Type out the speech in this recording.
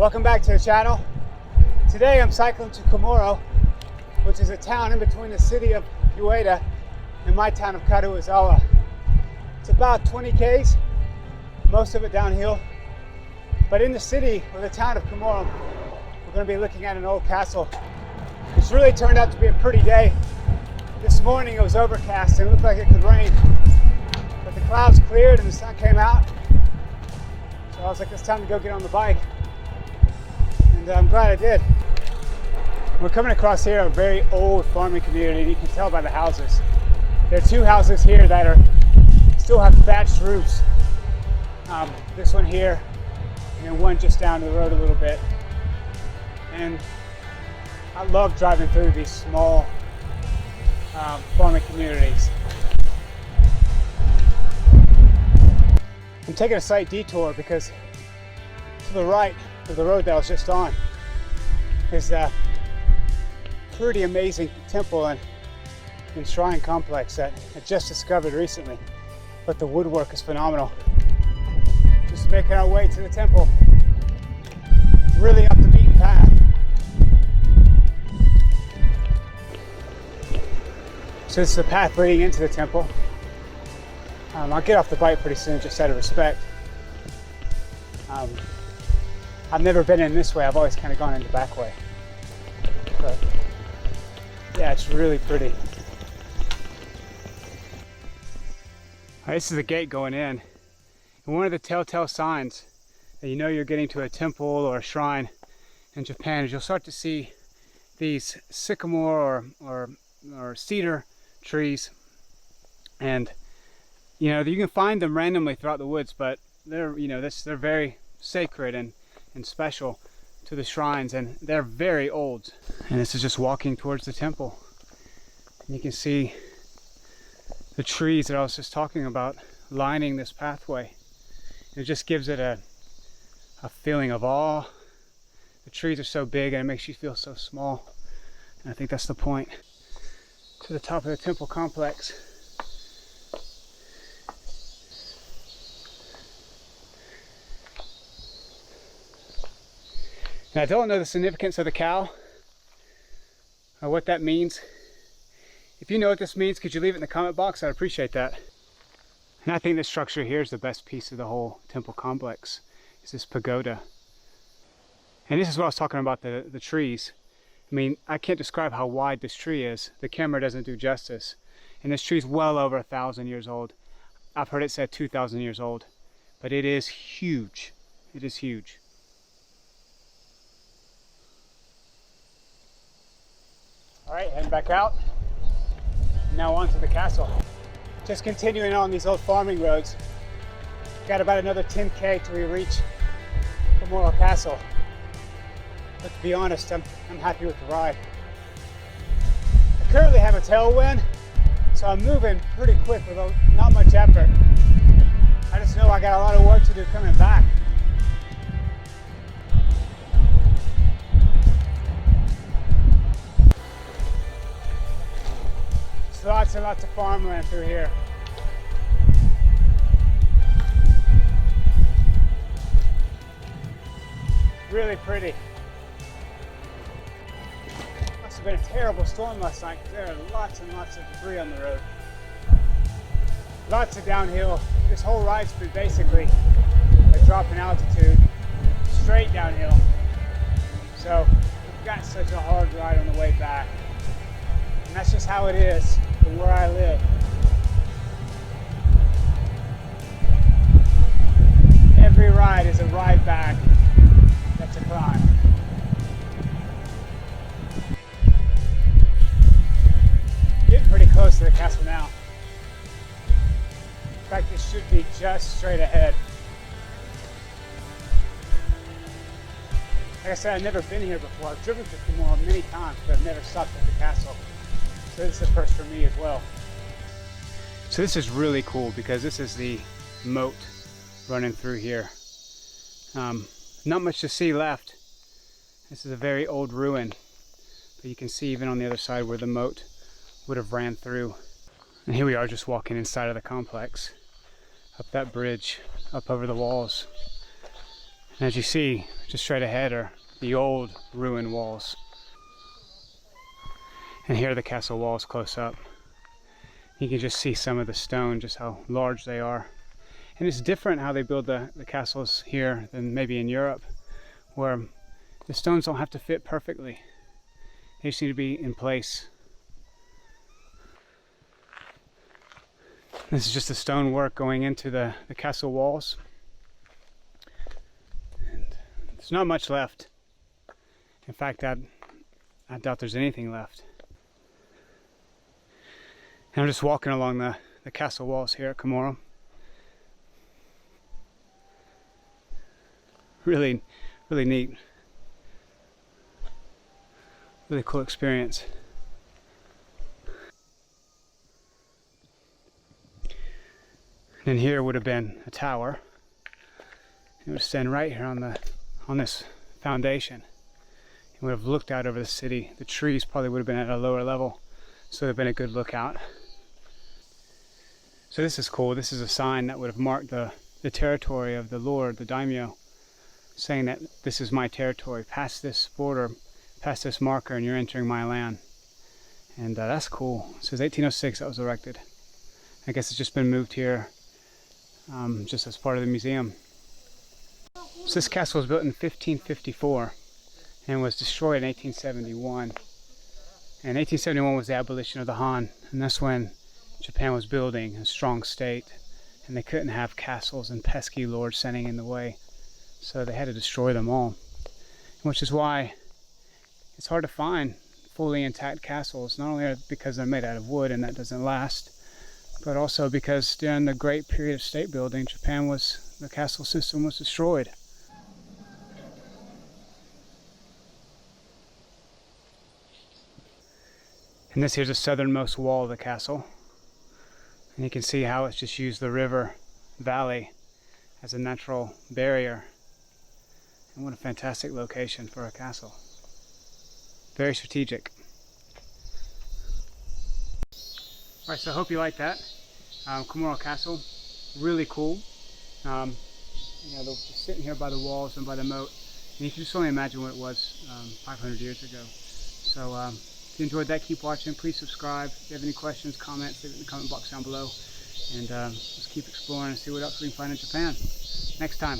Welcome back to the channel. Today I'm cycling to Komoro, which is a town in between the city of Ueda and my town of Karuizawa. It's about 20 k's, most of it downhill. But in the city, or the town of Komoro, we're going to be looking at an old castle. It's really turned out to be a pretty day. This morning it was overcast and it looked like it could rain, but the clouds cleared and the sun came out. So I was like, it's time to go get on the bike. And I'm glad I did. We're coming across here a very old farming community, and you can tell by the houses. There are two houses here that still have thatched roofs. This one here, and then one just down the road a little bit. And I love driving through these small farming communities. I'm taking a slight detour because to the right of the road that I was just on is a pretty amazing temple and shrine complex that I just discovered recently, but the woodwork is phenomenal. Just making our way to the temple, really up the beaten path. So this is the path leading into the temple. I'll get off the bike pretty soon, just out of respect. I've never been in this way. I've always kind of gone in the back way. But yeah, it's really pretty. All right, this is the gate going in. And one of the telltale signs that you know you're getting to a temple or a shrine in Japan is you'll start to see these sycamore or cedar trees. And you know, you can find them randomly throughout the woods, but they're very sacred and special to the shrines, and they're very old. And this is just walking towards the temple. And you can see the trees that I was just talking about lining this pathway. It just gives it a feeling of awe. The trees are so big and it makes you feel so small. And I think that's the point. To the top of the temple complex. Now, I don't know the significance of the cow or what that means. If you know what this means, could you leave it in the comment box? I'd appreciate that. And I think this structure here is the best piece of the whole temple complex, is this pagoda. And this is what I was talking about, the trees. I mean, I can't describe how wide this tree is. The camera doesn't do justice. And this tree is well over 1,000 years old. I've heard it said 2,000 years old, but it is huge. It is huge. All right, heading back out. Now on to the castle. Just continuing on these old farming roads. Got about another 10k till we reach Komoro Castle. But to be honest, I'm happy with the ride. I currently have a tailwind, so I'm moving pretty quick with not much effort. I just know I got a lot of work to do coming back. Lots and lots of farmland through here. Really pretty. Must have been a terrible storm last night because there are lots and lots of debris on the road. Lots of downhill. This whole ride's been basically a drop in altitude, straight downhill. So we've got such a hard ride on the way back. And that's just how it is from where I live. Every ride is a ride back. That's a climb. Getting pretty close to the castle now. In fact, this should be just straight ahead. Like I said, I've never been here before. I've driven to Komoro many times, but I've never stopped at the castle. So this is the first for me as well. So this is really cool because this is the moat running through here. Not much to see left. This is a very old ruin, but you can see even on the other side where the moat would have ran through. And here we are just walking inside of the complex, up that bridge, up over the walls. And as you see, just straight ahead are the old ruined walls. And here are the castle walls close up. You can just see some of the stone, just how large they are. And it's different how they build the castles here than maybe in Europe, where the stones don't have to fit perfectly. They just need to be in place. This is just the stonework going into the castle walls. And there's not much left. In fact, I doubt there's anything left. And I'm just walking along the castle walls here at Komoro. Really, really neat. Really cool experience. And here would have been a tower. It would stand right here on this foundation. It would have looked out over the city. The trees probably would have been at a lower level, so it would have been a good lookout. So this is cool. This is a sign that would have marked the territory of the Lord, the daimyo, saying that this is my territory. Past this border, past this marker, and you're entering my land. And that's cool. It says 1806 that was erected. I guess it's just been moved here just as part of the museum. So this castle was built in 1554 and was destroyed in 1871. And 1871 was the abolition of the Han, and that's when Japan was building a strong state, and they couldn't have castles and pesky lords standing in the way, so they had to destroy them all. Which is why it's hard to find fully intact castles, not only because they're made out of wood and that doesn't last, but also because during the great period of state building, the castle system was destroyed. And this here's the southernmost wall of the castle. And you can see how it's just used the river valley as a natural barrier. And what a fantastic location for a castle. Very strategic. Alright, so I hope you like that. Komoro Castle, really cool. You know, they're just sitting here by the walls and by the moat. And you can just only imagine what it was 500 years ago. So if you enjoyed that, keep watching. Please subscribe. If you have any questions, comments, leave it in the comment box down below. And let's keep exploring and see what else we can find in Japan next time.